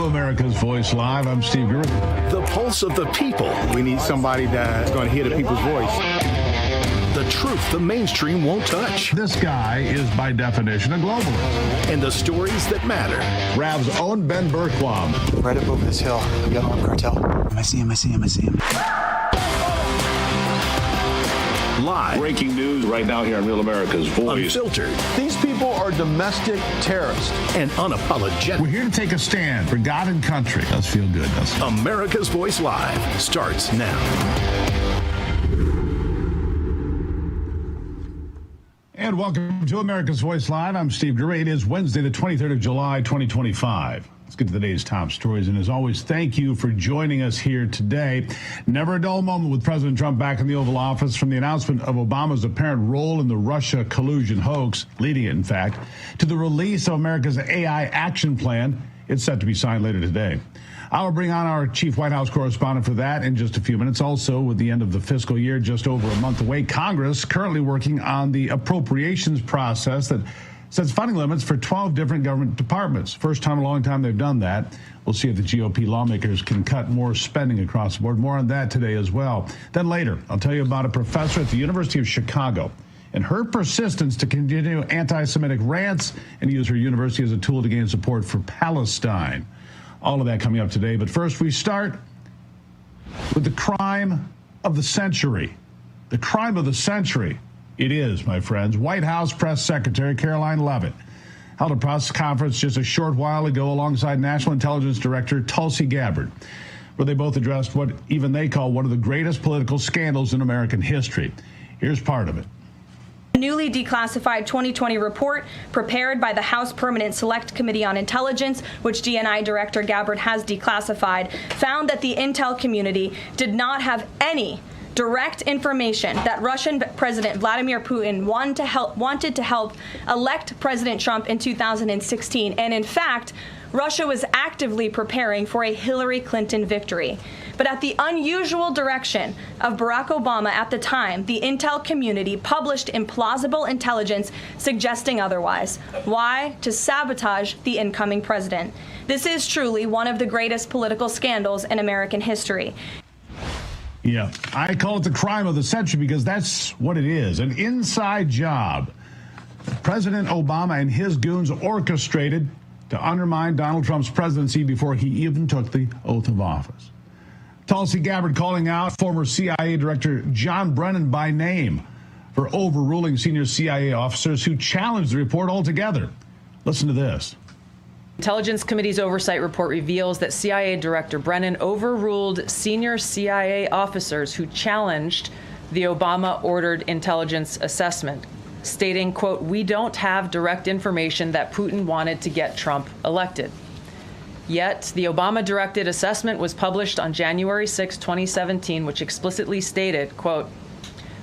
to America's Voice Live. I'm Steve Gruber. The pulse of the people. We need somebody that's going to hear the people's voice. The truth the mainstream won't touch. This guy is, by definition, a globalist. And the stories that matter. Rav's own Ben Berquam. Right up over this hill, we got an armed cartel. I see him. Live. Breaking news right now here on Real America's Voice. Unfiltered. These people are domestic terrorists. And unapologetic. We're here to take a stand for God and country. Does feel good, doesn't it? America's Voice Live starts now. And welcome to America's Voice Live. I'm Steve Gruber. It is Wednesday, the 23rd of July, 2025. Let's get to the day's top stories. And as always, thank you for joining us here today. Never a dull moment with President Trump back in the Oval Office, from the announcement of Obama's apparent role in the Russia collusion hoax, leading it, in fact, to the release of America's AI action plan. It's set to be signed later today. I'll bring on our chief White House correspondent for that in just a few minutes. Also, with the end of the fiscal year just over a month away, Congress currently working on the appropriations process that sets funding limits for 12 different government departments. First time in a long time they've done that. We'll see if the GOP lawmakers can cut more spending across the board. More on that today as well. Then later, I'll tell you about a professor at the University of Chicago and her persistence to continue anti-Semitic rants and use her university as a tool to gain support for Palestine. All of that coming up today. But first, we start with the crime of the century. The crime of the century. It is, my friends. White House Press Secretary Caroline Leavitt held a press conference just a short while ago alongside National Intelligence Director Tulsi Gabbard, where they both addressed what even they call one of the greatest political scandals in American history. Here's part of it. A newly declassified 2020 report prepared by the House Permanent Select Committee on Intelligence, which DNI Director Gabbard has declassified, found that the intel community did not have any direct information that Russian President Vladimir Putin wanted to help elect President Trump in 2016. And in fact, Russia was actively preparing for a Hillary Clinton victory. But at the unusual direction of Barack Obama at the time, the intel community published implausible intelligence suggesting otherwise. Why? To sabotage the incoming president. This is truly one of the greatest political scandals in American history. Yeah, I call it the crime of the century because that's what it is, an inside job. President Obama and his goons orchestrated to undermine Donald Trump's presidency before he even took the oath of office. Tulsi Gabbard calling out former CIA Director John Brennan by name for overruling senior CIA officers who challenged the report altogether. Listen to this. Intelligence Committee's oversight report reveals that CIA Director Brennan overruled senior CIA officers who challenged the Obama-ordered intelligence assessment, stating, quote, "We don't have direct information that Putin wanted to get Trump elected." Yet, the Obama-directed assessment was published on January 6, 2017, which explicitly stated, quote,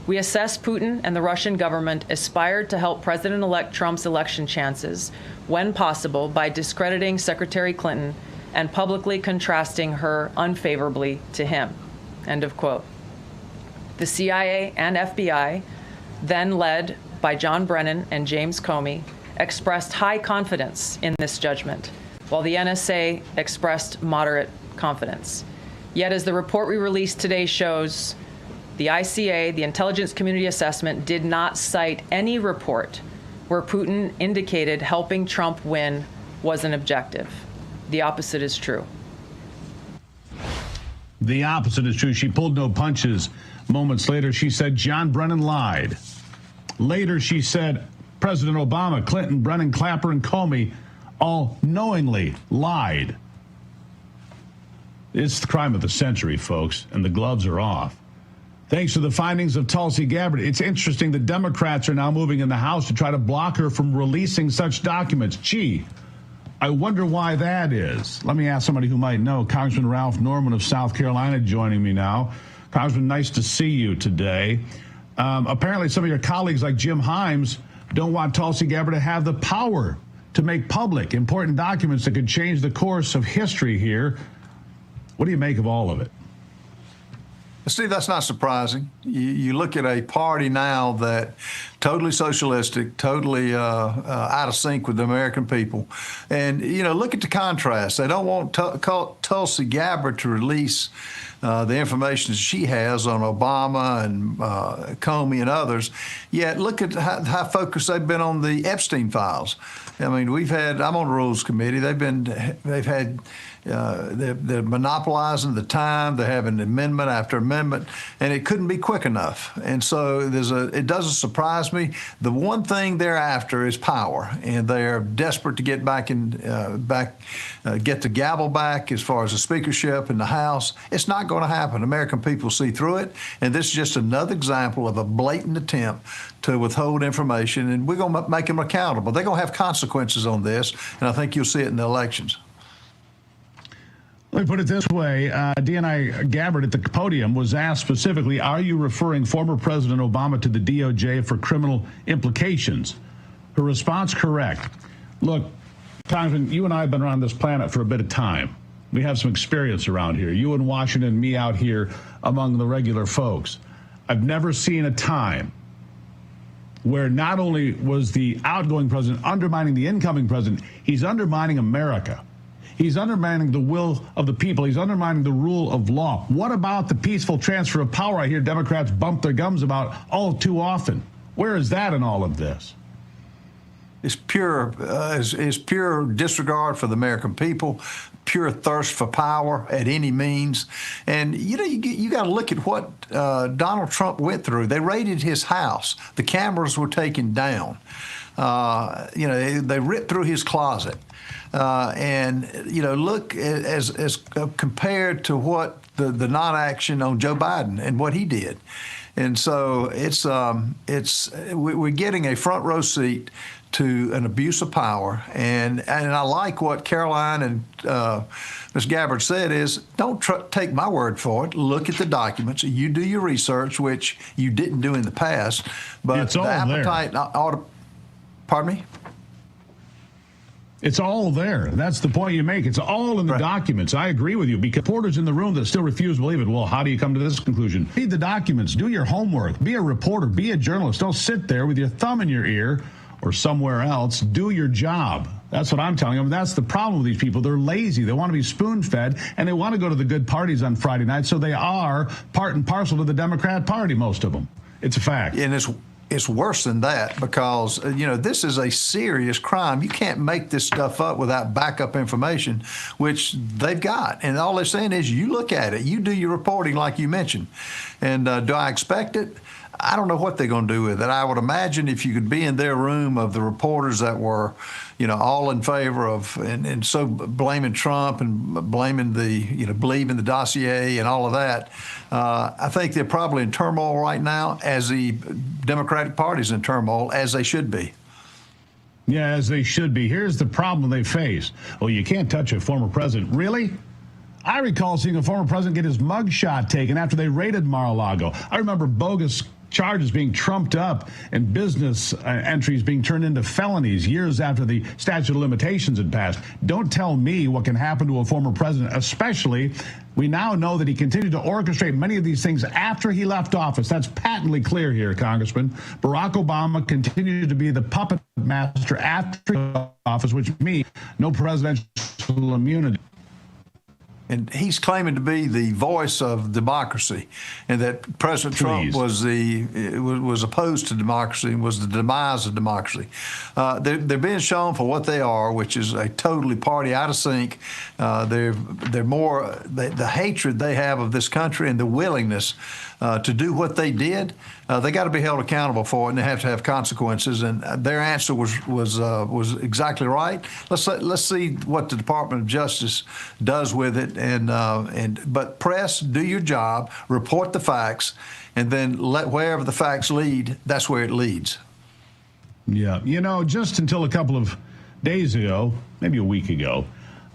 "We assess Putin and the Russian government aspired to help President-elect Trump's election chances, when possible, by discrediting Secretary Clinton and publicly contrasting her unfavorably to him." End of quote. The CIA and FBI, then led by John Brennan and James Comey, expressed high confidence in this judgment, while the NSA expressed moderate confidence. Yet, as the report we released today shows, the ICA, the Intelligence Community Assessment, did not cite any report where Putin indicated helping Trump win was an objective. The opposite is true. The opposite is true. She pulled no punches. Moments later, she said John Brennan lied. Later, she said President Obama, Clinton, Brennan, Clapper, and Comey all knowingly lied. It's the crime of the century, folks, and the gloves are off. Thanks to the findings of Tulsi Gabbard, it's interesting that Democrats are now moving in the House to try to block her from releasing such documents. Gee, I wonder why that is. Let me ask somebody who might know. Congressman Ralph Norman of South Carolina joining me now. Congressman, nice to see you today. Apparently, some of your colleagues like Jim Himes don't want Tulsi Gabbard to have the power to make public important documents that could change the course of history here. What do you make of all of it? Steve, that's not surprising. You look at a party now that totally socialistic, totally out of sync with the American people. And, look at the contrast. They don't want Tulsi Gabbard to release the information she has on Obama and Comey and others. Yet look at how focused they've been on the Epstein files. I mean, I'm on the Rules Committee. They're monopolizing the time. They're having amendment after amendment, and it couldn't be quick enough. And so it doesn't surprise me. The one thing they're after is power, and they're desperate to get get the gavel back as far as the speakership in the House. It's not going to happen. American people see through it, and this is just another example of a blatant attempt to withhold information, and we're going to make them accountable. They're going to have consequences on this, and I think you'll see it in the elections. Let me put it this way. DNI Gabbard at the podium was asked specifically, are you referring former President Obama to the DOJ for criminal implications? Her response, correct. Look, Congressman, you and I have been around this planet for a bit of time. We have some experience around here. You in Washington, me out here among the regular folks. I've never seen a time where not only was the outgoing president undermining the incoming president, he's undermining America. He's undermining the will of the people. He's undermining the rule of law. What about the peaceful transfer of power I hear Democrats bump their gums about all too often? Where is that in all of this? It's pure disregard for the American people, pure thirst for power at any means. And, you got to look at what Donald Trump went through. They raided his house. The cameras were taken down. They ripped through his closet. Look as compared to what the non-action on Joe Biden and what he did. And so we're getting a front row seat to an abuse of power. And I like what Caroline and Ms. Gabbard said is, don't take my word for it. Look at the documents. You do your research, which you didn't do in the past. But it's all the appetite there. Pardon me? It's all there. That's the point you make. It's all in the documents. I agree with you, because reporters in the room that still refuse to believe it. Well, how do you come to this conclusion? Read the documents. Do your homework. Be a reporter. Be a journalist. Don't sit there with your thumb in your ear or somewhere else. Do your job. That's what I'm telling them. That's the problem with these people. They're lazy. They want to be spoon-fed, and they want to go to the good parties on Friday night, so they are part and parcel to the Democrat Party, most of them. It's a fact. And it's worse than that, because, this is a serious crime. You can't make this stuff up without backup information, which they've got. And all they're saying is you look at it. You do your reporting like you mentioned. And do I expect it? I don't know what they're going to do with it. I would imagine if you could be in their room of the reporters that were, all in favor of and so blaming Trump and blaming believing the dossier and all of that, I think they're probably in turmoil right now, as the Democratic Party's in turmoil, as they should be. Yeah, as they should be. Here's the problem they face. Well, you can't touch a former president. Really? I recall seeing a former president get his mugshot taken after they raided Mar-a-Lago. I remember bogus charges being trumped up and business entries being turned into felonies years after the statute of limitations had passed. Don't tell me what can happen to a former president, especially we now know that he continued to orchestrate many of these things after he left office. That's patently clear here, Congressman. Barack Obama continued to be the puppet master after he left office, which means no presidential immunity. And he's claiming to be the voice of democracy, and that President Trump was opposed to democracy and was the demise of democracy. They're being shown for what they are, which is a totally party out of sync. They're more the hatred they have of this country and the willingness to do what they did. They got to be held accountable for it, and they have to have consequences. And their answer was exactly right. Let's see what the Department of Justice does with it. But press, do your job, report the facts, and then let wherever the facts lead, that's where it leads. Yeah, just until a couple of days ago, maybe a week ago,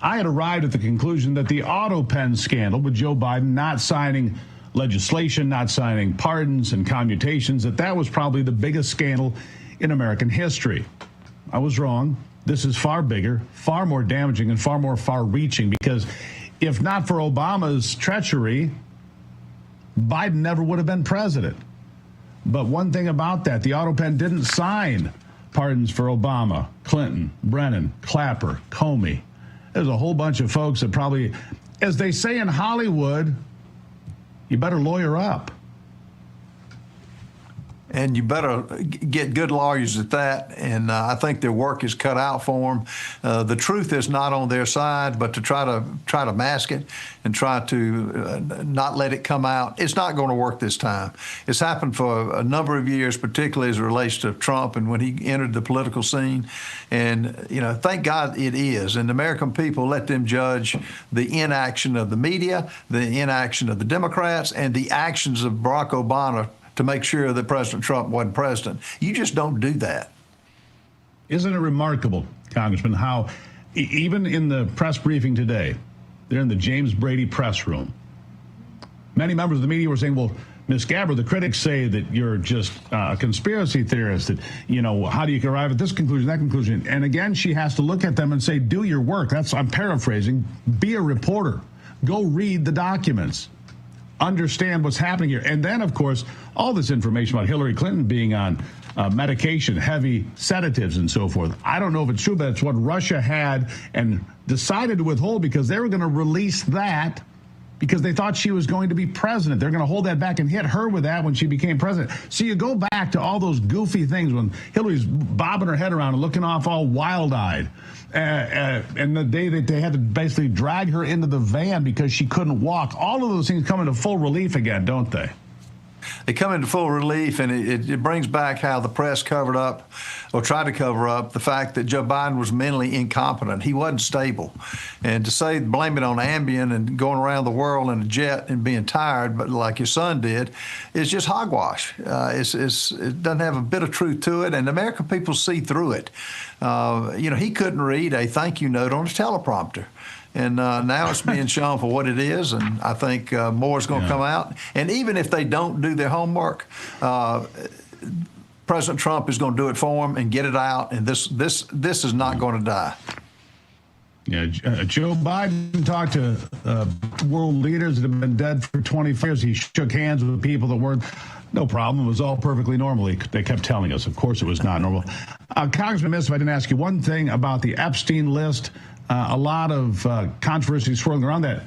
I had arrived at the conclusion that the auto pen scandal with Joe Biden not signing legislation, not signing pardons and commutations, that was probably the biggest scandal in American history. I was wrong. This is far bigger, far more damaging, and far more far-reaching, because if not for Obama's treachery, Biden never would have been president. But one thing about that, the auto pen didn't sign pardons for Obama, Clinton, Brennan, Clapper, Comey. There's a whole bunch of folks that probably, as they say in Hollywood, you better lawyer up. And you better get good lawyers at that. And I think their work is cut out for them. The truth is not on their side, but to try to mask it and try to not let it come out, it's not going to work this time. It's happened for a number of years, particularly as it relates to Trump and when he entered the political scene. And, thank God it is. And the American people, let them judge the inaction of the media, the inaction of the Democrats, and the actions of Barack Obama to make sure that President Trump wasn't president. You just don't do that. Isn't it remarkable, Congressman, how even in the press briefing today, they're in the James Brady press room. Many members of the media were saying, well, Ms. Gabbard, the critics say that you're just a conspiracy theorist, that, how do you arrive at this conclusion, that conclusion? And again, she has to look at them and say, do your work. I'm paraphrasing. Be a reporter. Go read the documents. Understand what's happening here. And then, of course, all this information about Hillary Clinton being on medication, heavy sedatives and so forth. I don't know if it's true, but it's what Russia had and decided to withhold because they were going to release that because they thought she was going to be president. They're going to hold that back and hit her with that when she became president. So you go back to all those goofy things when Hillary's bobbing her head around and looking off all wild-eyed. And the day that they had to basically drag her into the van because she couldn't walk. All of those things come into full relief again, don't they? They come into full relief, and it brings back how the press covered up or tried to cover up the fact that Joe Biden was mentally incompetent. He wasn't stable. And to blame it on Ambien and going around the world in a jet and being tired, but like his son did, is just hogwash. It doesn't have a bit of truth to it, and the American people see through it. He couldn't read a thank you note on a teleprompter. And now it's being shown for what it is, and I think more is going to come out. And even if they don't do their homework, President Trump is going to do it for them and get it out, and this is not going to die. Yeah, Joe Biden talked to world leaders that have been dead for 25 years. He shook hands with people that weren't. No problem. It was all perfectly normal. They kept telling us. Of course, it was not normal. Congressman Miss, if I didn't ask you one thing about the Epstein list, a lot of controversy swirling around that.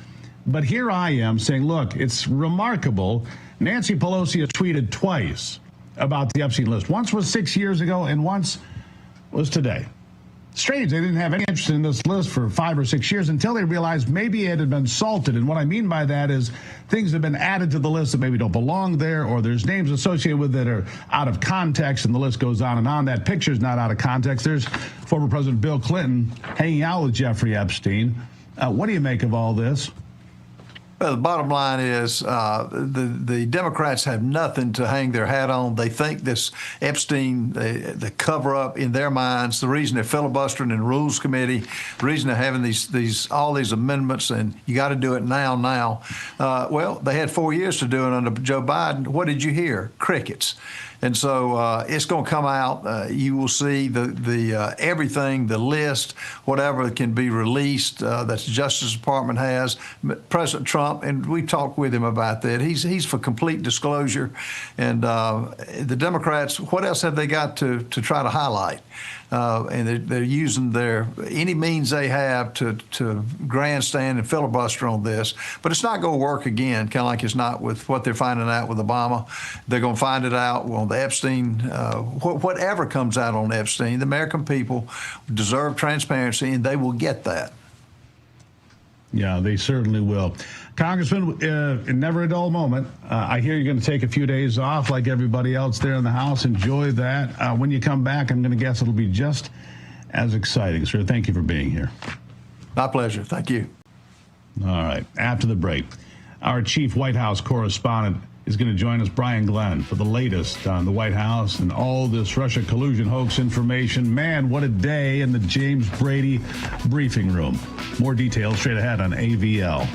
But here I am saying, look, it's remarkable. Nancy Pelosi has tweeted twice about the Epstein list. Once was 6 years ago, and once was today. Strange, they didn't have any interest in this list for 5 or 6 years until they realized maybe it had been salted. And what I mean by that is things have been added to the list that maybe don't belong there, or there's names associated with that are out of context, and the list goes on and on. That picture's not out of context. There's former President Bill Clinton hanging out with Jeffrey Epstein. What do you make of all this? Well, the bottom line is the Democrats have nothing to hang their hat on. They think this Epstein, the cover-up in their minds, the reason they're filibustering in the Rules Committee, the reason they're having all these amendments, and you got to do it now. Well, they had 4 years to do it under Joe Biden. What did you hear? Crickets. And so it's going to come out. You will see the everything, the list, whatever can be released that the Justice Department has. President Trump, and we talked with him about that. He's for complete disclosure. And the Democrats, what else have they got to try to highlight? And they're using any means they have to grandstand and filibuster on this. But it's not going to work again, kind of like it's not with what they're finding out with Obama. They're going to find it out on the Epstein, whatever comes out on Epstein. The American people deserve transparency, and they will get that. Yeah, they certainly will. Congressman, never a dull moment. I hear you're going to take a few days off like everybody else there in the House. Enjoy that. When you come back, I'm going to guess it'll be just as exciting. Sir, thank you for being here. My pleasure. Thank you. All right. After the break, our chief White House correspondent is going to join us, Brian Glenn, for the latest on the White House and all this Russia collusion hoax information. Man, what a day in the James Brady briefing room. More details straight ahead on AVL.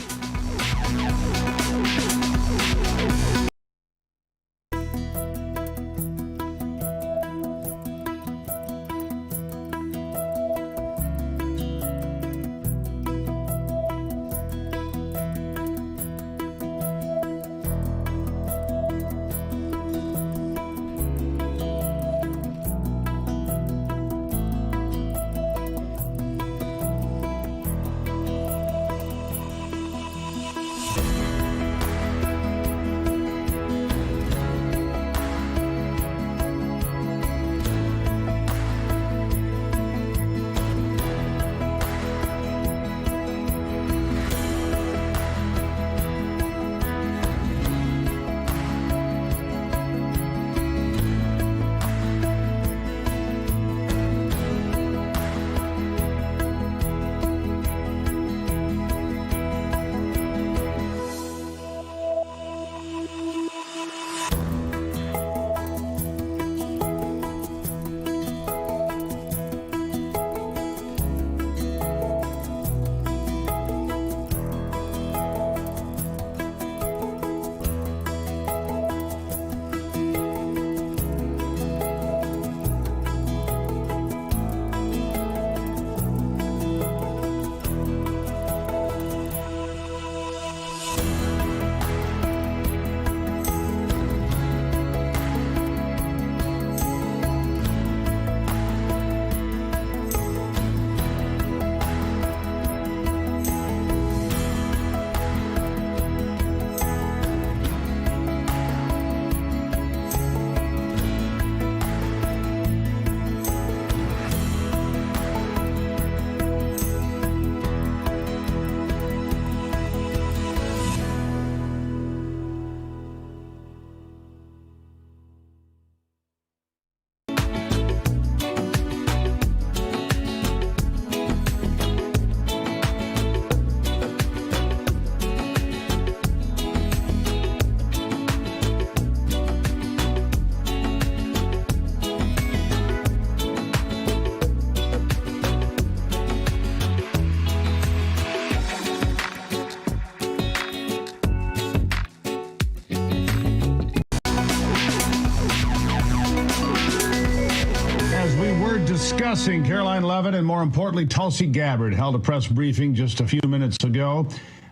Addressing Caroline Leavitt and, more importantly, Tulsi Gabbard held a press briefing just a few minutes ago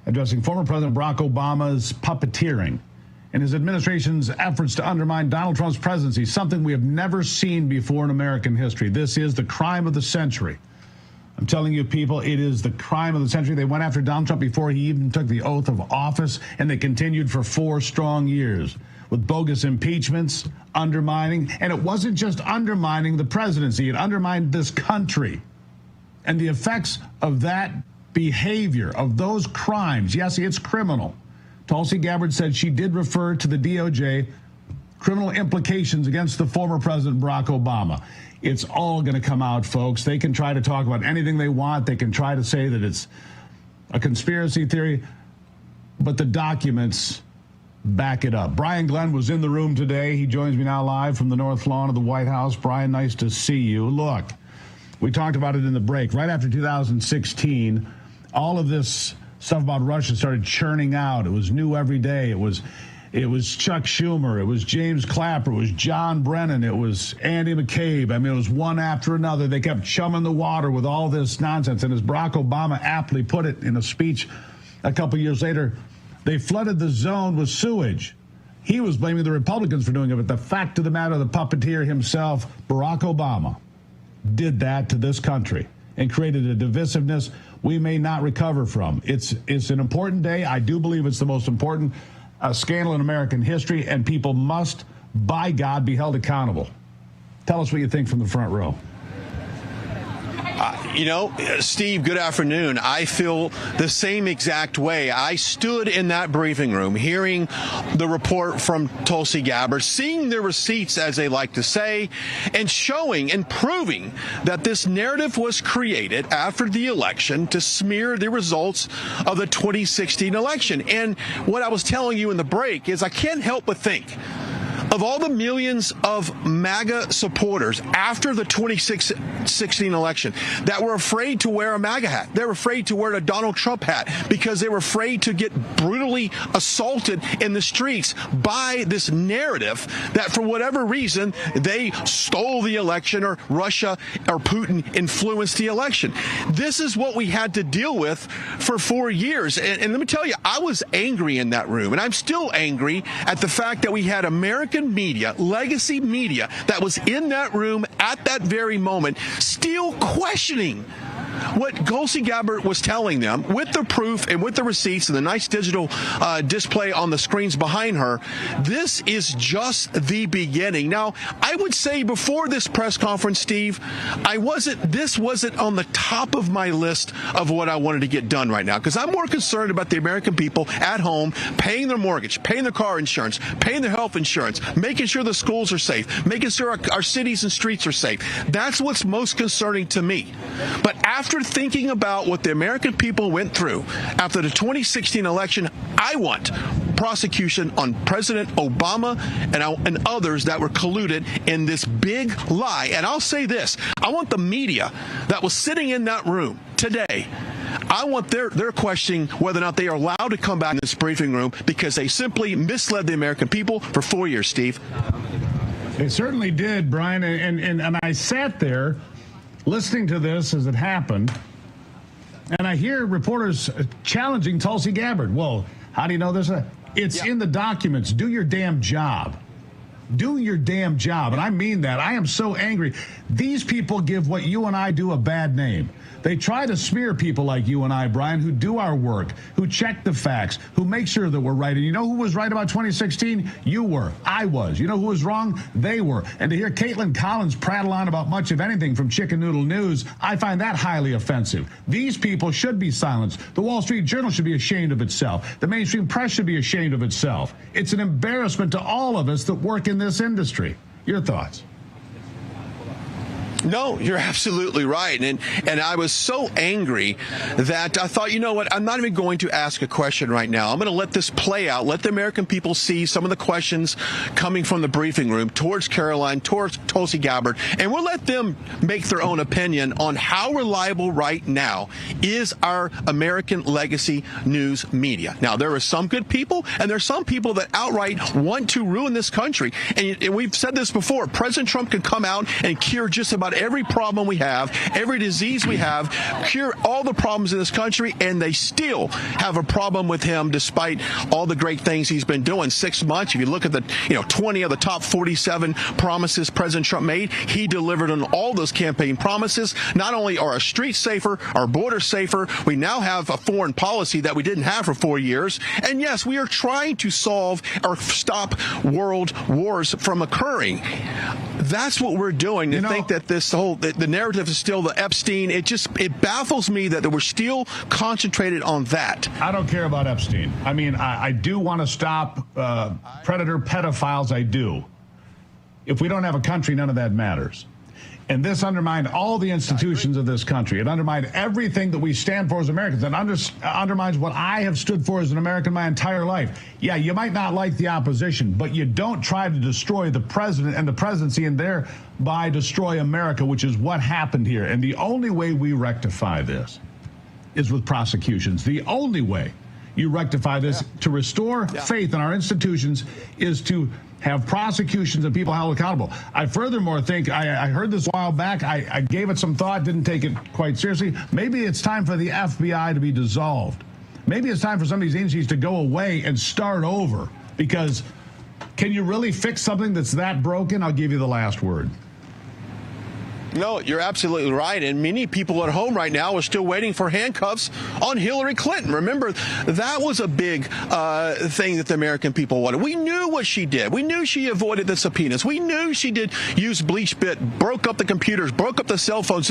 addressing former President Barack Obama's puppeteering and his administration's efforts to undermine Donald Trump's presidency, something we have never seen before in American history. This is the crime of the century. I'm telling you, people, it is the crime of the century. They went after Donald Trump before he even took the oath of office, and they continued for 4 strong years with bogus impeachments, undermining. And it wasn't just undermining the presidency, it undermined this country. And the effects of that behavior, of those crimes, yes, it's criminal. Tulsi Gabbard said she did refer to the DOJ criminal implications against the former President Barack Obama. It's all going to come out, folks. They can try to talk about anything they want. They can try to say that it's a conspiracy theory, but the documents back it up. Brian Glenn was in the room today. He joins me now live from the North Lawn of the White House. Brian, nice to see you. Look, we talked about it in the break. Right after 2016, all of this stuff about Russia started churning out. It was new every day. It was Chuck Schumer. It was James Clapper. It was John Brennan. It was Andy McCabe. I mean, it was one after another. They kept chumming the water with all this nonsense. And as Barack Obama aptly put it in a speech a couple years later, they flooded the zone with sewage. He was blaming the Republicans for doing it. But the fact of the matter, the puppeteer himself, Barack Obama, did that to this country and created a divisiveness we may not recover from. It's an important day. I do believe it's the most important scandal in American history, and people must, by God, be held accountable. Tell us what you think from the front row. Steve, good afternoon. I feel the same exact way. I stood in that briefing room hearing the report from Tulsi Gabbard, seeing the receipts, as they like to say, and showing and proving that this narrative was created after the election to smear the results of the 2016 election. And what I was telling you in the break is I can't help but think of all the millions of MAGA supporters after the 2016 election that were afraid to wear a MAGA hat. They were afraid to wear a Donald Trump hat because they were afraid to get brutally assaulted in the streets by this narrative that for whatever reason they stole the election or Russia or Putin influenced the election. This is what we had to deal with for 4 years. And let me tell you, I was angry in that room, and I'm still angry at the fact that we had American media, legacy media, that was in that room at that very moment, still questioning what Tulsi Gabbard was telling them with the proof and with the receipts and the nice digital display on the screens behind her. This is just the beginning. Now, I would say before this press conference, Steve, this wasn't on the top of my list of what I wanted to get done right now, because I'm more concerned about the American people at home paying their mortgage, paying their car insurance, paying their health insurance, making sure the schools are safe, making sure our cities and streets are safe. That's what's most concerning to me. But after thinking about what the American people went through after the 2016 election, I want prosecution on President Obama and others that were colluded in this big lie. And I'll say this, I want the media that was sitting in that room today, I want their questioning whether or not they are allowed to come back in this briefing room because they simply misled the American people for 4 years, Steve. They certainly did, Brian. And I sat there listening to this as it happened, and I hear reporters challenging Tulsi Gabbard. Well, how do you know this? It's in the documents. Do your damn job. Do your damn job. And I mean that. I am so angry. These people give what you and I do a bad name. They try to smear people like you and I, Brian, who do our work, who check the facts, who make sure that we're right. And you know who was right about 2016? You were. I was. You know who was wrong? They were. And to hear Caitlin Collins prattle on about much of anything from Chicken Noodle News, I find that highly offensive. These people should be silenced. The Wall Street Journal should be ashamed of itself. The mainstream press should be ashamed of itself. It's an embarrassment to all of us that work in this industry. Your thoughts? No, you're absolutely right. And I was so angry that I thought, you know what, I'm not even going to ask a question right now. I'm going to let this play out, let the American people see some of the questions coming from the briefing room towards Caroline, towards Tulsi Gabbard, and we'll let them make their own opinion on how reliable right now is our American legacy news media. Now, there are some good people, and there are some people that outright want to ruin this country. And we've said this before, President Trump can come out and cure just about about every problem we have, every disease we have, cure all the problems in this country, and they still have a problem with him despite all the great things he's been doing. 6 months, if you look at the 20 of the top 47 promises President Trump made, he delivered on all those campaign promises. Not only are our streets safer, our borders safer, we now have a foreign policy that we didn't have for 4 years. And yes, we are trying to solve or stop world wars from occurring. That's what we're doing. To think that this whole the narrative is still the Epstein, it baffles me that we're still concentrated on that. I don't care about Epstein. I mean, I do want to stop predator pedophiles. I do. If we don't have a country, none of that matters. And this undermined all the institutions of this country. It undermined everything that we stand for as Americans. It undermines what I have stood for as an American my entire life. Yeah, you might not like the opposition, but you don't try to destroy the president and the presidency and thereby destroy America, which is what happened here. And the only way we rectify this is with prosecutions. The only way you rectify this to restore faith in our institutions is to have prosecutions and people held accountable. I furthermore think, I heard this a while back, I gave it some thought, didn't take it quite seriously. Maybe it's time for the FBI to be dissolved. Maybe it's time for some of these agencies to go away and start over. Because can you really fix something that's that broken? I'll give you the last word. No, you're absolutely right. And many people at home right now are still waiting for handcuffs on Hillary Clinton. Remember, that was a big thing that the American people wanted. We knew what she did. We knew she avoided the subpoenas. We knew she did use BleachBit, broke up the computers, broke up the cell phones,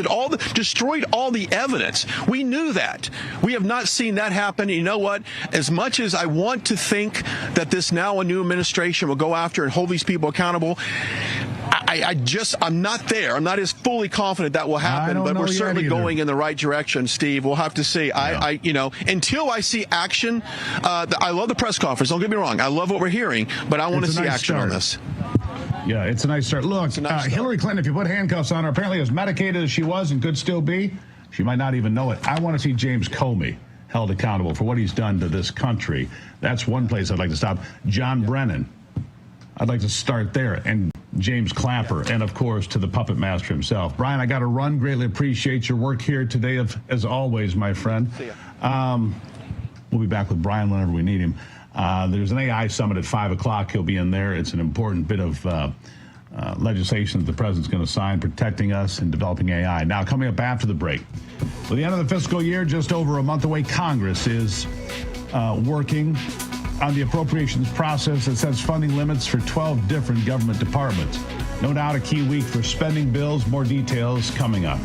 destroyed all the evidence. We knew that. We have not seen that happen. You know what? As much as I want to think that this now a new administration will go after and hold these people accountable, I'm not there. I'm not as fully confident that will happen, but we're certainly going in the right direction, Steve. We'll have to see. Until I see action, I love the press conference. Don't get me wrong. I love what we're hearing, but I want to see action on this. Yeah, it's a nice start. Look, Hillary Clinton, if you put handcuffs on her, apparently as medicated as she was and could still be, she might not even know it. I want to see James Comey held accountable for what he's done to this country. That's one place I'd like to stop. John Brennan, I'd like to start there. And James Clapper, and of course to the puppet master himself. Brian, I got to run. Greatly appreciate your work here today, as always, my friend. See ya. We'll be back with Brian whenever we need him. There's an AI summit at 5 o'clock. He'll be in there. It's an important bit of legislation that the president's going to sign, protecting us and developing AI. Now, coming up after the break, with the end of the fiscal year just over a month away, Congress is working on the appropriations process that sets funding limits for 12 different government departments. No doubt a key week for spending bills. More details coming up.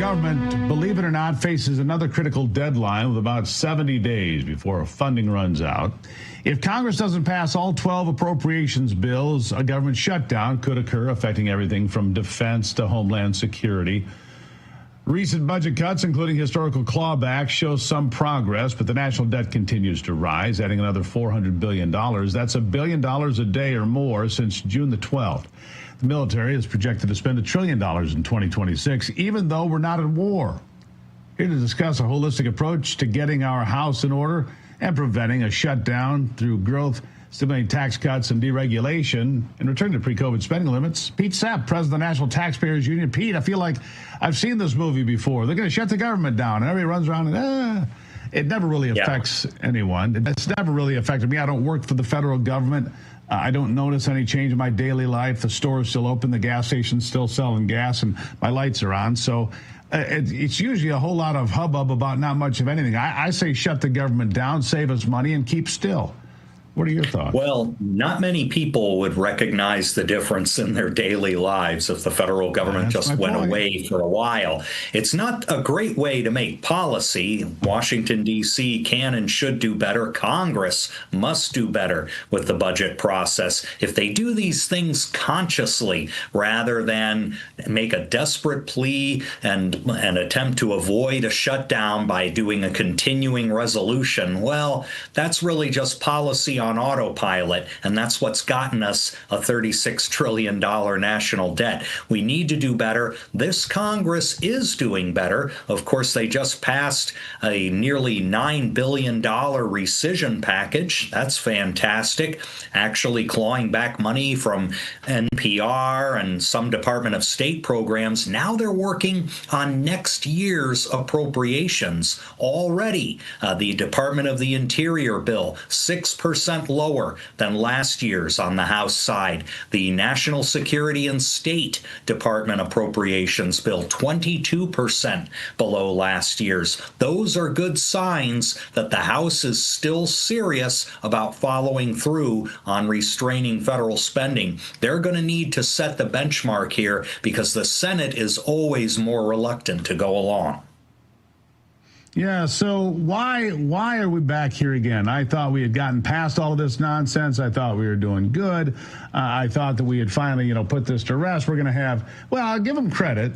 government, believe it or not, faces another critical deadline with about 70 days before funding runs out. If Congress doesn't pass all 12 appropriations bills, a government shutdown could occur, affecting everything from defense to homeland security. Recent budget cuts, including historical clawbacks, show some progress, but the national debt continues to rise, adding another $400 billion. That's $1 billion a day or more since June the 12th. The military is projected to spend $1 trillion in 2026, even though we're not at war. Here to discuss a holistic approach to getting our house in order and preventing a shutdown through growth, stimulating tax cuts and deregulation, and return to pre-COVID spending limits, Pete Sepp, president of the National Taxpayers Union. Pete, I feel like I've seen this movie before. They're going to shut the government down, and everybody runs around and, It never really affects anyone. It's never really affected me. I don't work for the federal government. I don't notice any change in my daily life. The store is still open. The gas station's still selling gas, and my lights are on. So it's usually a whole lot of hubbub about not much of anything. I say shut the government down, save us money, and keep still. What are your thoughts? Well, not many people would recognize the difference in their daily lives if the federal government just went away for a while. It's not a great way to make policy. Washington, D.C. can and should do better. Congress must do better with the budget process. If they do these things consciously rather than make a desperate plea and attempt to avoid a shutdown by doing a continuing resolution, well, that's really just policy on autopilot, and that's what's gotten us a $36 trillion national debt. We need to do better. This Congress is doing better. Of course, they just passed a nearly $9 billion rescission package. That's fantastic. Actually clawing back money from NPR and some Department of State programs. Now they're working on next year's appropriations already. The Department of the Interior bill, 6% lower than last year's on the House side. The National Security and State Department appropriations bill, 22% below last year's. Those are good signs that the House is still serious about following through on restraining federal spending. They're going to need to set the benchmark here because the Senate is always more reluctant to go along. Yeah, so why are we back here again? I thought we had gotten past all of this nonsense. I thought we were doing good. I thought that we had finally, put this to rest. We're going to have, well, I'll give them credit.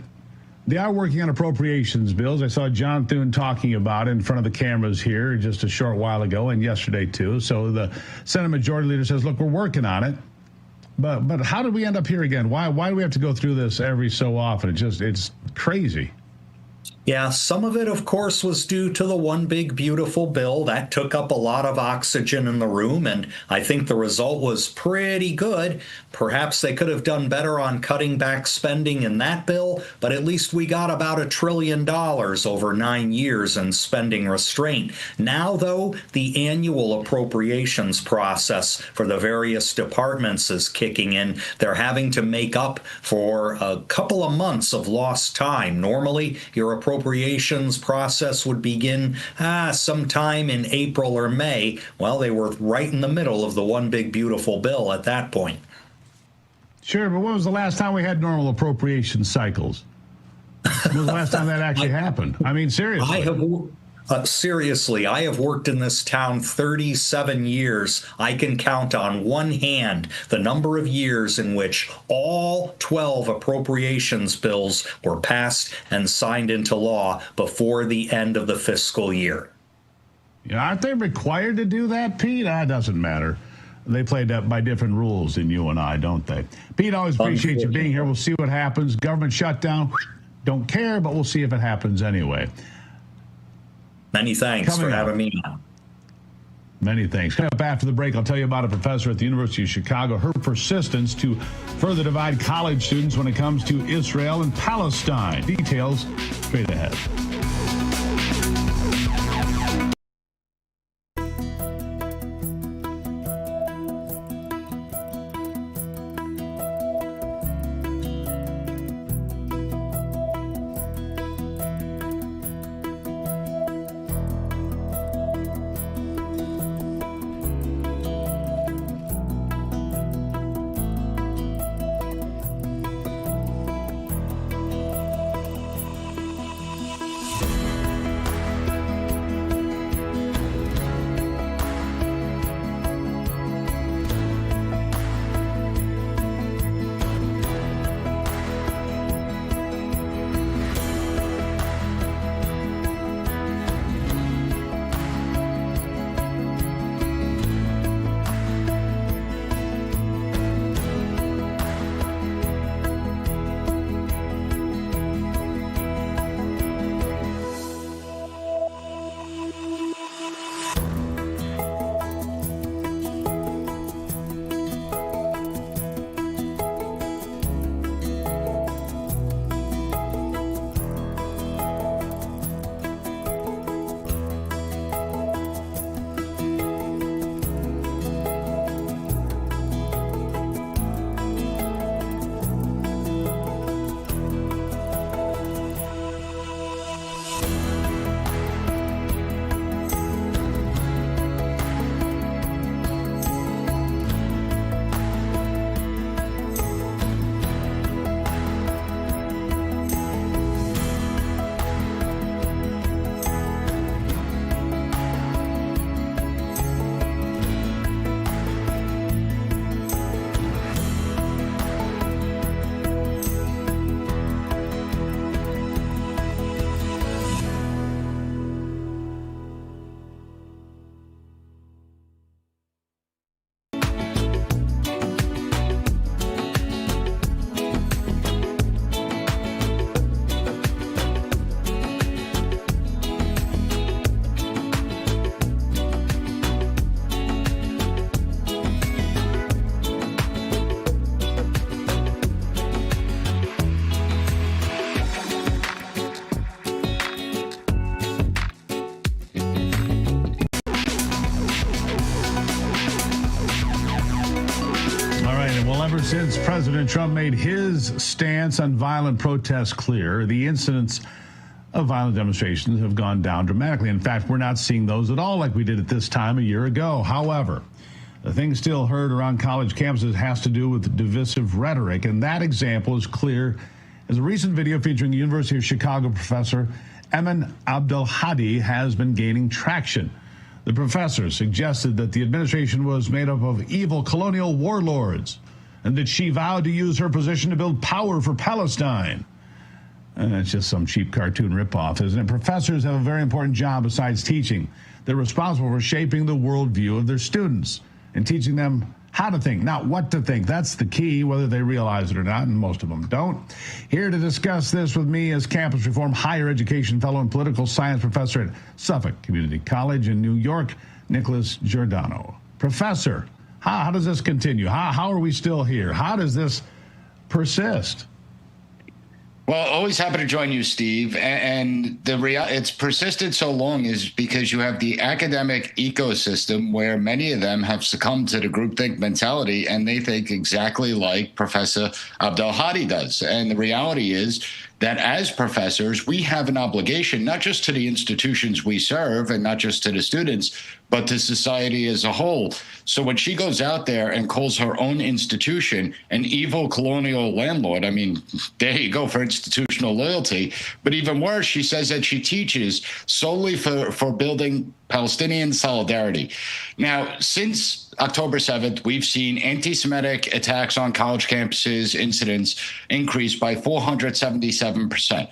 They are working on appropriations bills. I saw John Thune talking about it in front of the cameras here just a short while ago and yesterday too. So the Senate Majority Leader says, look, we're working on it. But how did we end up here again? Why do we have to go through this every so often? It's crazy. Yeah, some of it, of course, was due to the one big beautiful bill. That took up a lot of oxygen in the room, and I think the result was pretty good. Perhaps they could have done better on cutting back spending in that bill, but at least we got about $1 trillion over 9 years in spending restraint. Now, though, the annual appropriations process for the various departments is kicking in. They're having to make up for a couple of months of lost time. Normally, your appropriations process would begin sometime in April or May. Well, they were right in the middle of the one big beautiful bill at that point. Sure, but when was the last time we had normal appropriation cycles? When was the last time that actually happened? I mean, seriously. Seriously, I have worked in this town 37 years. I can count on one hand the number of years in which all 12 appropriations bills were passed and signed into law before the end of the fiscal year. Yeah, aren't they required to do that, Pete? It doesn't matter. They play that by different rules than you and I, don't they? Pete, always appreciate you being here. We'll see what happens. Government shutdown, don't care, but we'll see if it happens anyway. Many thanks for having me on. Many thanks. Coming up after the break, I'll tell you about a professor at the University of Chicago, her persistence to further divide college students when it comes to Israel and Palestine. Details straight ahead. Since President Trump made his stance on violent protests clear, the incidents of violent demonstrations have gone down dramatically. In fact, we're not seeing those at all like we did at this time a year ago. However, the thing still heard around college campuses has to do with divisive rhetoric, and that example is clear as a recent video featuring University of Chicago professor Emin Abdelhadi has been gaining traction. The professor suggested that the administration was made up of evil colonial warlords and that she vowed to use her position to build power for Palestine. And that's just some cheap cartoon ripoff, isn't it? Professors have a very important job besides teaching. They're responsible for shaping the worldview of their students and teaching them how to think, not what to think. That's the key, whether they realize it or not, and most of them don't. Here to discuss this with me is campus reform higher education fellow and political science professor at Suffolk Community College in New York, Nicholas Giordano. Professor, how does this continue? How are we still here? How does this persist? Well, always happy to join you, Steve. And it's persisted so long is because you have the academic ecosystem where many of them have succumbed to the groupthink mentality, and they think exactly like Professor Abdelhadi does. And the reality is that as professors, we have an obligation, not just to the institutions we serve and not just to the students, but to society as a whole. So when she goes out there and calls her own institution an evil colonial landlord, I mean, there you go for institutional loyalty. But even worse, she says that she teaches solely for building Palestinian solidarity. Now, since October 7th, we've seen anti-Semitic attacks on college campuses, incidents increase by 477%.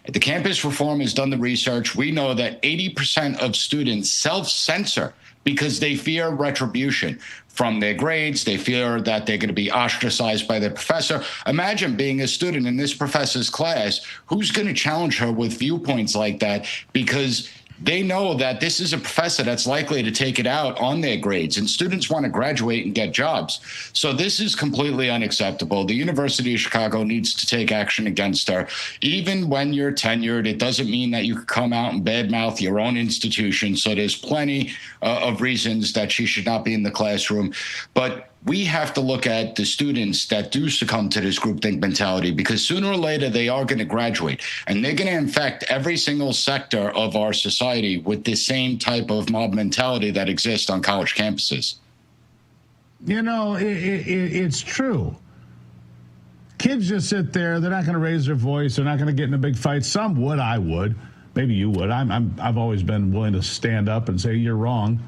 The campus reform has done the research. We know that 80% of students self-censor because they fear retribution from their grades. They fear that they're going to be ostracized by their professor. Imagine being a student in this professor's class. Who's going to challenge her with viewpoints like that? Because they know that this is a professor that's likely to take it out on their grades, and students want to graduate and get jobs. So this is completely unacceptable. The University of Chicago needs to take action against her. Even when you're tenured, it doesn't mean that you can come out and badmouth your own institution. So there's plenty of reasons that she should not be in the classroom. But we have to look at the students that do succumb to this groupthink mentality, because sooner or later they are going to graduate, and they're going to infect every single sector of our society with the same type of mob mentality that exists on college campuses. You know, it's true. Kids just sit there. They're not going to raise their voice. They're not going to get in a big fight. Some would. I would. Maybe you would. I've always been willing to stand up and say you're wrong.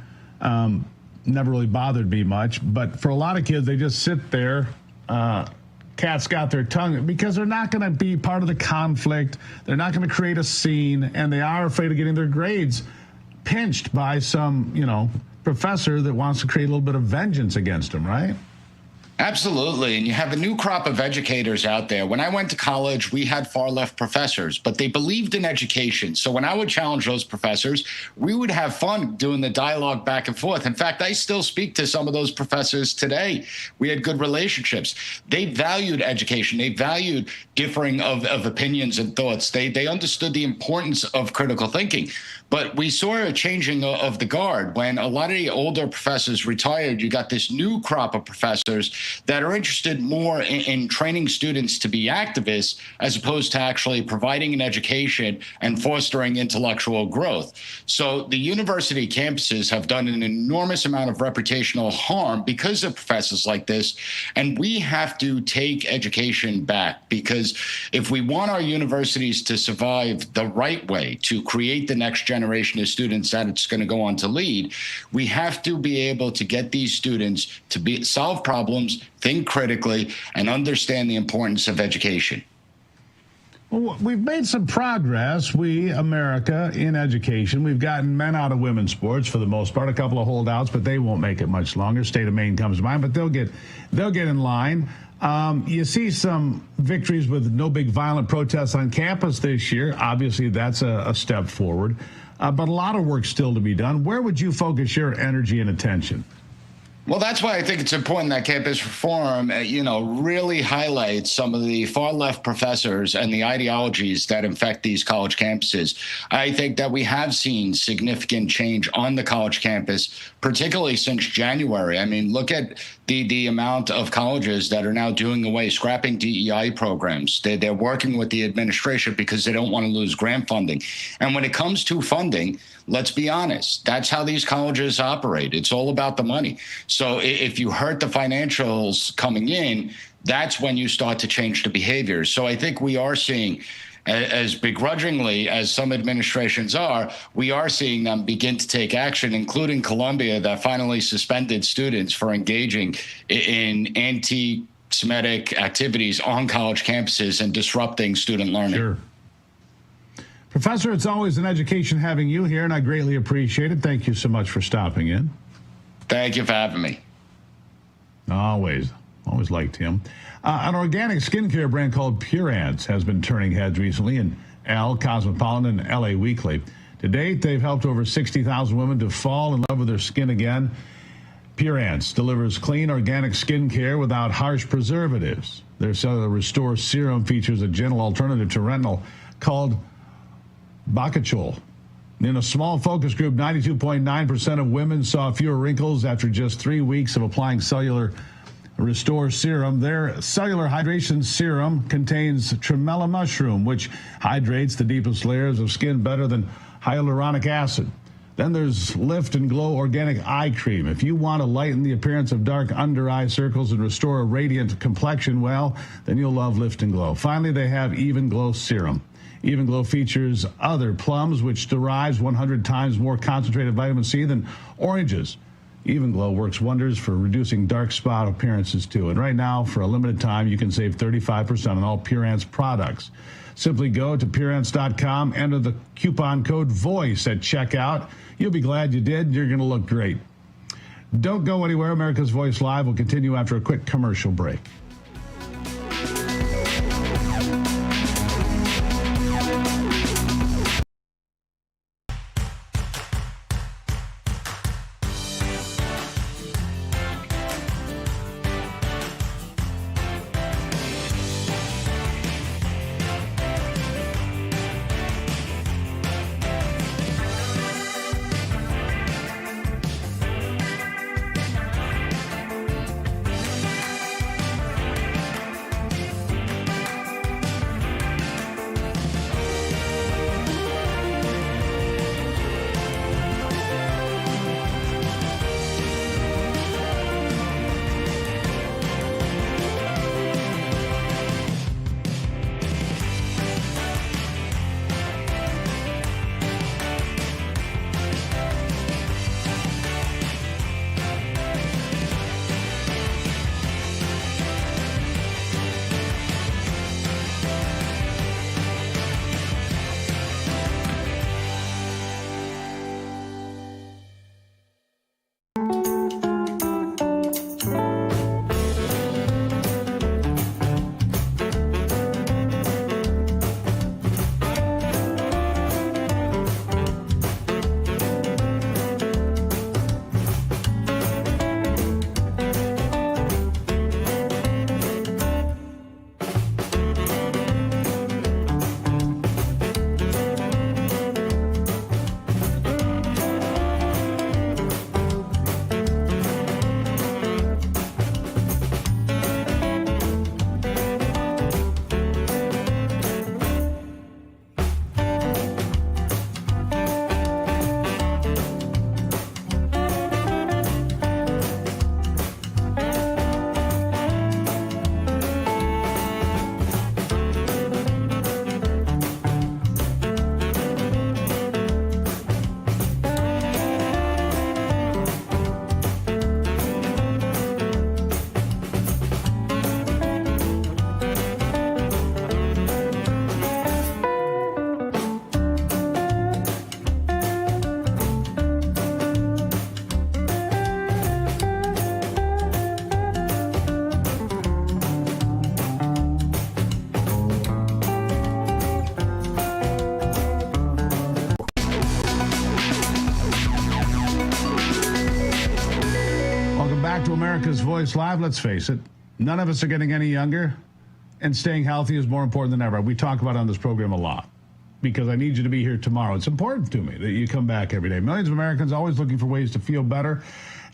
Never really bothered me much, but for a lot of kids, they just sit there, cat's got their tongue, because they're not going to be part of the conflict. They're not going to create a scene, and they are afraid of getting their grades pinched by some, professor that wants to create a little bit of vengeance against them, right? Absolutely. And you have a new crop of educators out there. When I went to college, we had far left professors, but they believed in education. So when I would challenge those professors, we would have fun doing the dialogue back and forth. In fact, I still speak to some of those professors today. We had good relationships. They valued education. They valued differing of opinions and thoughts. They understood the importance of critical thinking. But we saw a changing of the guard. When a lot of the older professors retired, you got this new crop of professors that are interested more in training students to be activists as opposed to actually providing an education and fostering intellectual growth. So the university campuses have done an enormous amount of reputational harm because of professors like this. And we have to take education back, because if we want our universities to survive the right way, to create the next generation of students that it's going to go on to lead, we have to be able to get these students to solve problems, think critically, and understand the importance of education. Well, we've made some progress, America, in education. We've gotten men out of women's sports for the most part, a couple of holdouts, but they won't make it much longer. State of Maine comes to mind, but they'll get in line. You see some victories with no big violent protests on campus this year. Obviously, that's a step forward, but a lot of work still to be done. Where would you focus your energy and attention? Well, that's why I think it's important that campus reform, really highlights some of the far left professors and the ideologies that infect these college campuses. I think that we have seen significant change on the college campus, particularly since January. I mean, look at the amount of colleges that are now doing away, scrapping DEI programs. They're working with the administration because they don't want to lose grant funding. And when it comes to funding, let's be honest, that's how these colleges operate. It's all about the money. So if you hurt the financials coming in, that's when you start to change the behaviors. So I think we are seeing, as begrudgingly as some administrations are, we are seeing them begin to take action, including Columbia, that finally suspended students for engaging in anti-Semitic activities on college campuses and disrupting student learning. Sure. Professor, it's always an education having you here, and I greatly appreciate it. Thank you so much for stopping in. Thank you for having me. Always liked him. An organic skincare brand called Pure Ants has been turning heads recently in Elle, Cosmopolitan, and LA Weekly. To date, they've helped over 60,000 women to fall in love with their skin again. Pure Ants delivers clean, organic skincare without harsh preservatives. Their Cellular Restore Serum features a gentle alternative to retinol called Bacachol. In a small focus group, 92.9% of women saw fewer wrinkles after just 3 weeks of applying Cellular Restore Serum. Their Cellular Hydration Serum contains tremella mushroom, which hydrates the deepest layers of skin better than hyaluronic acid. Then there's Lift and Glow Organic Eye Cream. If you want to lighten the appearance of dark under eye circles and restore a radiant complexion, well, then you'll love Lift and Glow. Finally, they have Even Glow Serum. Even Glow features other plums, which derives 100 times more concentrated vitamin C than oranges. Even Glow works wonders for reducing dark spot appearances too. And right now, for a limited time, you can save 35% on all Pure Ants products. Simply go to pureants.com, enter the coupon code VOICE at checkout. You'll be glad you did. You're going to look great. Don't go anywhere. America's Voice Live will continue after a quick commercial break. Back to America's Voice Live. Let's face it, none of us are getting any younger, and staying healthy is more important than ever. We talk about it on this program a lot because I need you to be here tomorrow. It's important to me that you come back every day. Millions of Americans always looking for ways to feel better,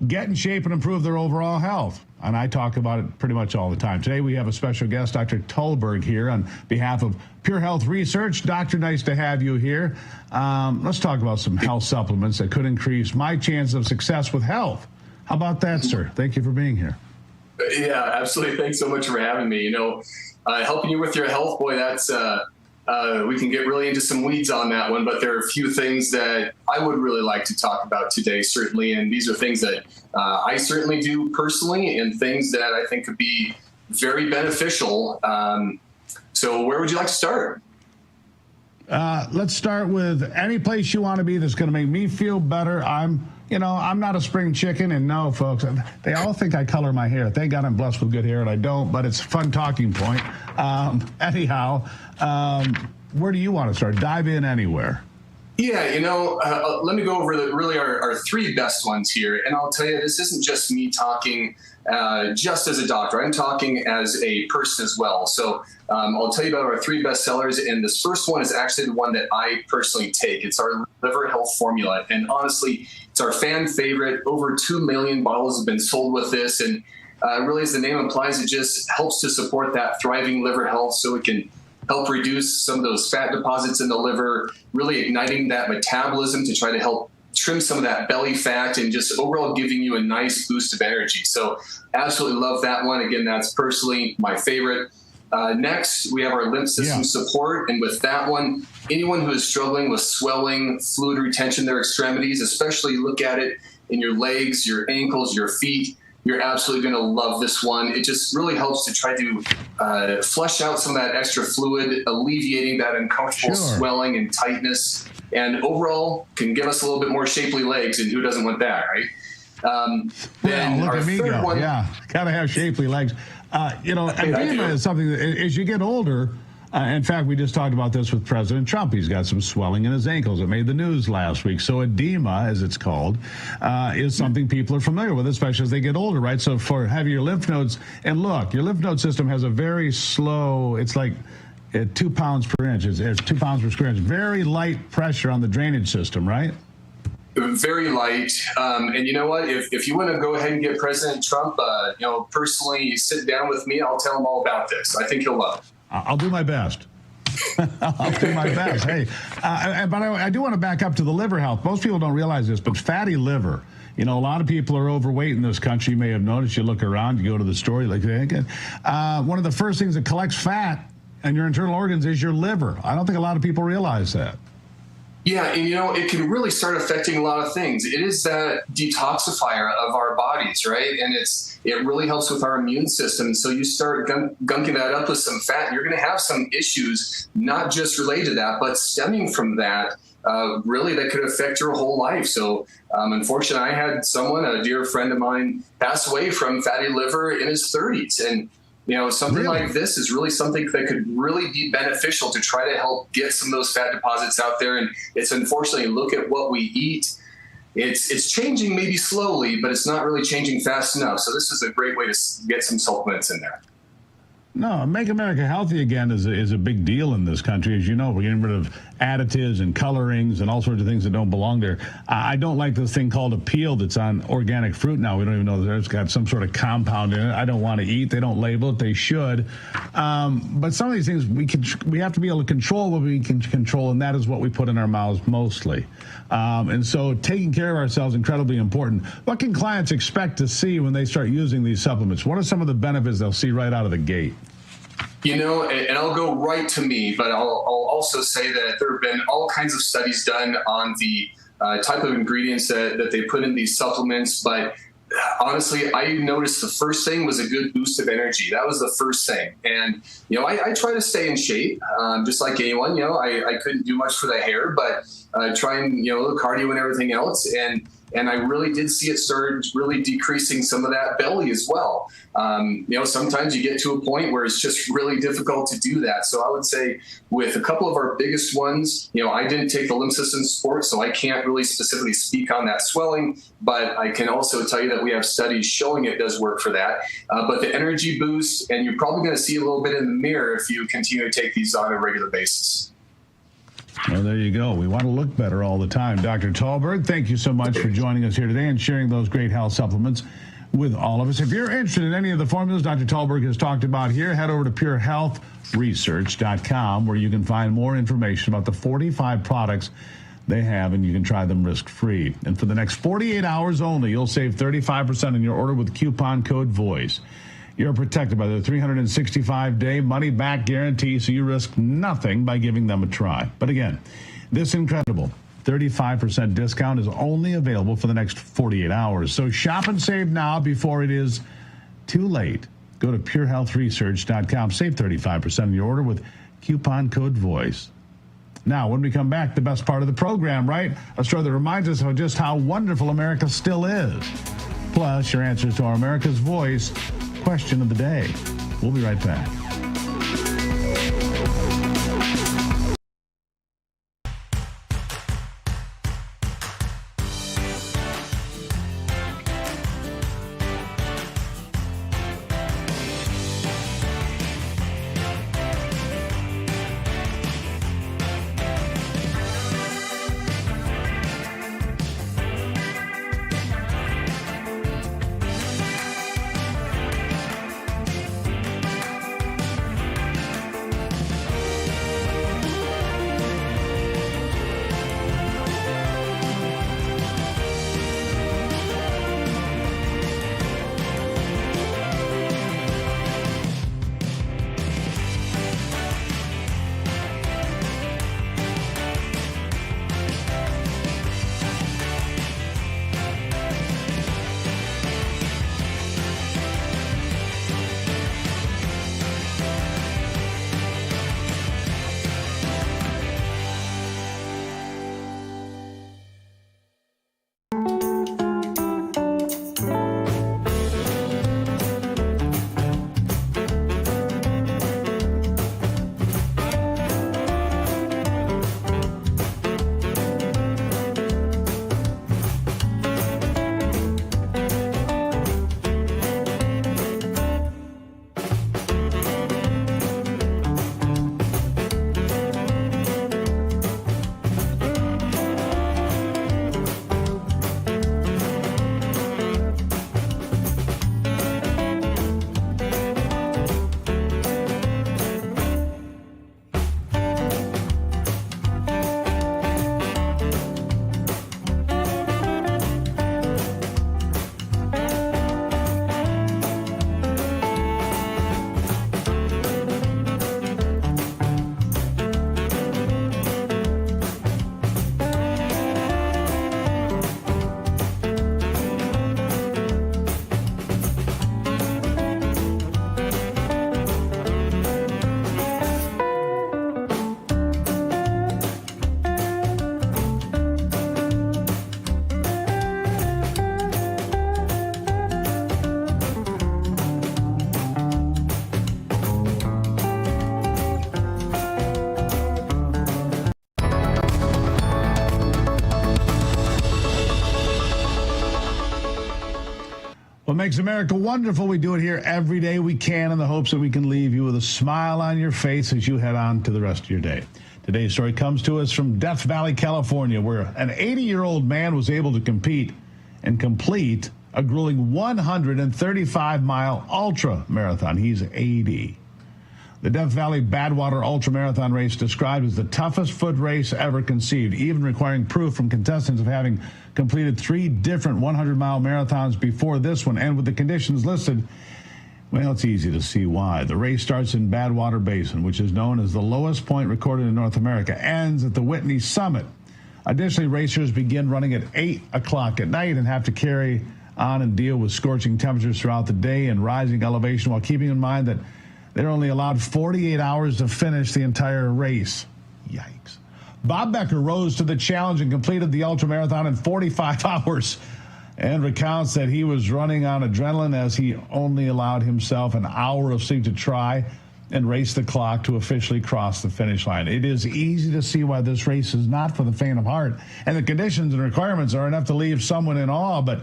get in shape, and improve their overall health. and I talk about it pretty much all the time. Today we have a special guest, Dr. Tolberg, here on behalf of Pure Health Research. Doctor, nice to have you here. Let's talk about some health supplements that could increase my chance of success with health. How about that, sir? Thank you for being here. Yeah, absolutely. Thanks so much for having me. You know, helping you with your health, boy, that's we can get really into some weeds on that one, but there are a few things that I would really like to talk about today, certainly. And these are things that I certainly do personally and things that I think could be very beneficial. So where would you like to start? Let's start with any place you want to be that's going to make me feel better. I'm not a spring chicken, and no, folks, they all think I color my hair. Thank God I'm blessed with good hair, and I don't, but it's a fun talking point. Anyhow, where do you want to start? Dive in anywhere. Yeah, let me go over our three best ones here. And I'll tell you, this isn't just me talking just as a doctor. I'm talking as a person as well. So I'll tell you about our three best sellers. And this first one is actually the one that I personally take. It's our liver health formula. And honestly, it's our fan favorite. Over 2 million bottles have been sold with this. And really, as the name implies, it just helps to support that thriving liver health so it can help reduce some of those fat deposits in the liver, really igniting that metabolism to try to help trim some of that belly fat and just overall giving you a nice boost of energy. So absolutely love that one. Again, that's personally my favorite. Next, we have our lymph system support. And with that one, anyone who is struggling with swelling, fluid retention in their extremities, especially look at it in your legs, your ankles, your feet, you're absolutely going to love this one. It just really helps to try to flush out some of that extra fluid, alleviating that uncomfortable swelling and tightness, and overall can give us a little bit more shapely legs, and who doesn't want that, right? Then look our at me third go. one, Yeah, gotta have shapely legs. Edema is something that, as you get older, in fact, we just talked about this with President Trump. He's got some swelling in his ankles. It made the news last week. So edema, as it's called, is something people are familiar with, especially as they get older, right? So for having your lymph nodes, and look, your lymph node system has a very slow, it's like 2 pounds per inch. It's 2 pounds per square inch. Very light pressure on the drainage system, right? Very light. And you know what? If you want to go ahead and get President Trump, personally sit down with me, I'll tell him all about this. I think he'll love it. I'll do my best. I'll do my best. Hey, but I do want to back up to the liver health. Most people don't realize this, but fatty liver. A lot of people are overweight in this country. You may have noticed. You look around, you go to the store, one of the first things that collects fat in your internal organs is your liver. I don't think a lot of people realize that. Yeah, and it can really start affecting a lot of things. It is that detoxifier of our bodies, right? And it really helps with our immune system. So you start gunking that up with some fat, and you're going to have some issues, not just related to that, but stemming from that, really that could affect your whole life. So unfortunately, I had a dear friend of mine, pass away from fatty liver in his 30s. And something like this is really something that could really be beneficial to try to help get some of those fat deposits out there. And it's unfortunately, look at what we eat. It's changing maybe slowly, but it's not really changing fast enough. So this is a great way to get some supplements in there. No, Make America Healthy Again is a big deal in this country. As you know, we're getting rid of additives and colorings and all sorts of things that don't belong there. I don't like this thing called a peel that's on organic fruit now. We don't even know that it's got some sort of compound in it. I don't want to eat. They don't label it. They should. But some of these things we have to be able to control what we can control, and that is what we put in our mouths mostly. And so taking care of ourselves is incredibly important. What can clients expect to see when they start using these supplements? What are some of the benefits they'll see right out of the gate? And I'll go right to me, but I'll also say that there have been all kinds of studies done on the type of ingredients that they put in these supplements. But honestly, I noticed the first thing was a good boost of energy. That was the first thing. And, I try to stay in shape, just like anyone. I couldn't do much for the hair, but trying, cardio and everything else. And I really did see it started really decreasing some of that belly as well. Sometimes you get to a point where it's just really difficult to do that. So I would say with a couple of our biggest ones, I didn't take the lymph system support, so I can't really specifically speak on that swelling, but I can also tell you that we have studies showing it does work for that. But the energy boost, and you're probably going to see a little bit in the mirror if you continue to take these on a regular basis. Well, there you go. We want to look better all the time. Dr. Tolberg, thank you so much for joining us here today and sharing those great health supplements. with all of us. If you're interested in any of the formulas Dr. Tallberg has talked about here, head over to purehealthresearch.com, where you can find more information about the 45 products they have, and you can try them risk-free. And for the next 48 hours only, you'll save 35% on your order with coupon code VOICE. You're protected by the 365-day money-back guarantee, so you risk nothing by giving them a try. But again, this incredible 35% discount is only available for the next 48 hours. So shop and save now before it is too late. Go to purehealthresearch.com. Save 35% on your order with coupon code VOICE. Now, when we come back, the best part of the program, right? A story that reminds us of just how wonderful America still is. Plus, your answers to our America's Voice question of the day. We'll be right back. What makes America wonderful, we do it here every day we can in the hopes that we can leave you with a smile on your face as you head on to the rest of your day. Today's story comes to us from Death Valley, California, where an 80-year-old man was able to compete and complete a grueling 135-mile ultra marathon. He's 80. The Death Valley Badwater Ultra Marathon race described as the toughest foot race ever conceived, even requiring proof from contestants of having completed 3 different 100-mile marathons before this one. And with the conditions listed, well, it's easy to see why. The race starts in Badwater Basin, which is known as the lowest point recorded in North America, ends at the Whitney Summit. Additionally, racers begin running at 8 o'clock at night and have to carry on and deal with scorching temperatures throughout the day and rising elevation, while keeping in mind that they're only allowed 48 hours to finish the entire race. Yikes. Bob Becker rose to the challenge and completed the ultramarathon in 45 hours and recounts that he was running on adrenaline as he only allowed himself an hour of sleep to try and race the clock to officially cross the finish line. It is easy to see why this race is not for the faint of heart, and the conditions and requirements are enough to leave someone in awe, but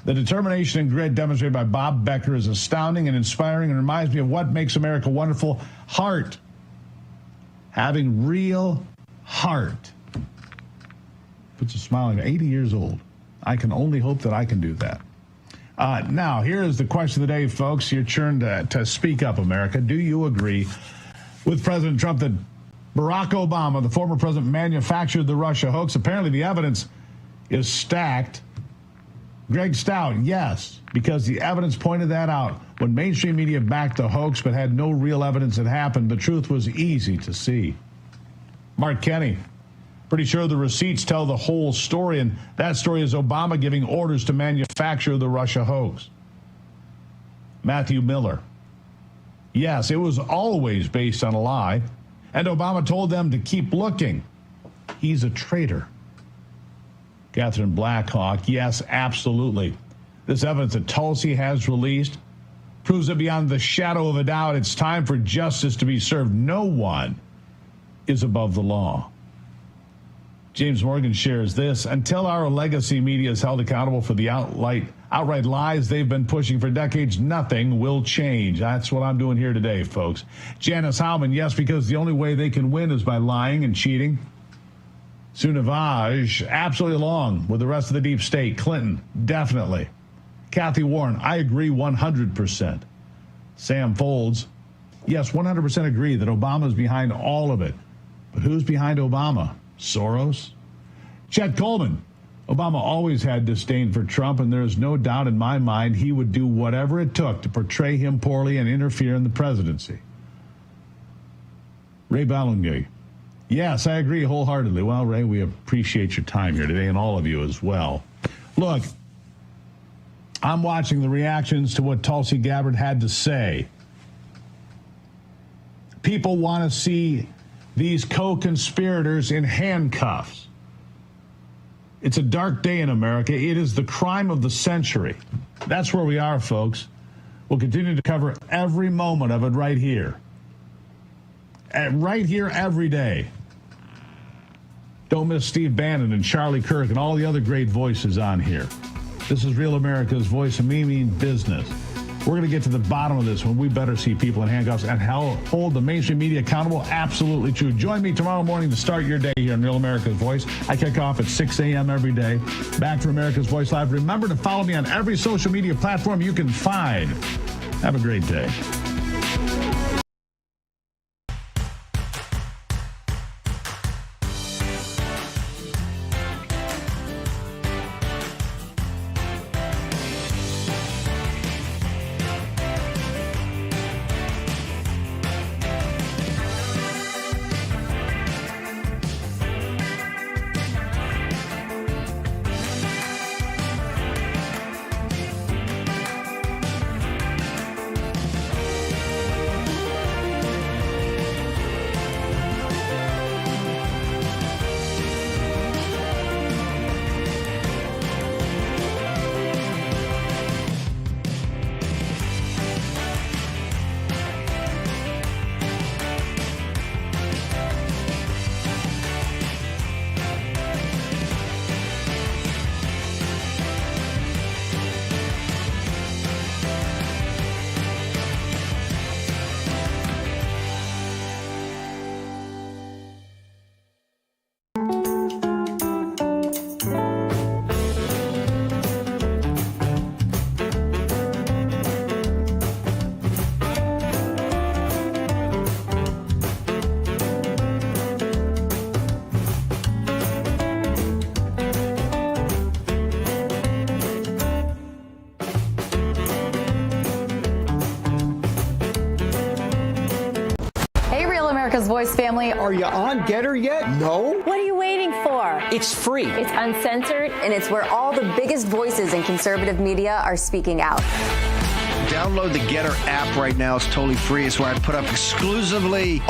the determination and grit demonstrated by Bob Becker is astounding and inspiring and reminds me of what makes America wonderful: heart. Having real heart. Puts a smile on 80 years old. I can only hope that I can do that. Now, here is the question of the day, folks. Your turn to speak up, America. Do you agree with President Trump that Barack Obama, the former president, manufactured the Russia hoax? Apparently, the evidence is stacked. Greg Stout, yes, because the evidence pointed that out. When mainstream media backed the hoax but had no real evidence it happened, the truth was easy to see. Mark Kenny, pretty sure the receipts tell the whole story, and that story is Obama giving orders to manufacture the Russia hoax. Matthew Miller, yes, it was always based on a lie, and Obama told them to keep looking. He's a traitor. Catherine Blackhawk, yes, absolutely. This evidence that Tulsi has released proves that beyond the shadow of a doubt, it's time for justice to be served. No one is above the law. James Morgan shares this. Until our legacy media is held accountable for the outright lies they've been pushing for decades, nothing will change. That's what I'm doing here today, folks. Janice Howman, yes, because the only way they can win is by lying and cheating. Sunavaj, absolutely along with the rest of the deep state. Clinton, definitely. Kathy Warren, I agree 100%. Sam Folds, yes, 100% agree that Obama is behind all of it. But who's behind Obama? Soros? Chet Coleman, Obama always had disdain for Trump, and there is no doubt in my mind he would do whatever it took to portray him poorly and interfere in the presidency. Ray Ballinger, yes, I agree wholeheartedly. Well, Ray, we appreciate your time here today, and all of you as well. Look, I'm watching the reactions to what Tulsi Gabbard had to say. People want to see these co-conspirators in handcuffs. It's a dark day in America. It is the crime of the century. That's where we are, folks. We'll continue to cover every moment of it right here. Right here every day. Don't miss Steve Bannon and Charlie Kirk and all the other great voices on here. This is Real America's Voice, and me mean business. We're going to get to the bottom of this when we better see people in handcuffs and hold the mainstream media accountable. Absolutely true. Join me tomorrow morning to start your day here on Real America's Voice. I kick off at 6 a.m. every day. Back to America's Voice Live. Remember to follow me on every social media platform you can find. Have a great day. Voice family. Are you on Getter yet? No? What are you waiting for? It's free. It's uncensored, and it's where all the biggest voices in conservative media are speaking out. Download the Getter app right now. It's totally free. It's where I put up exclusively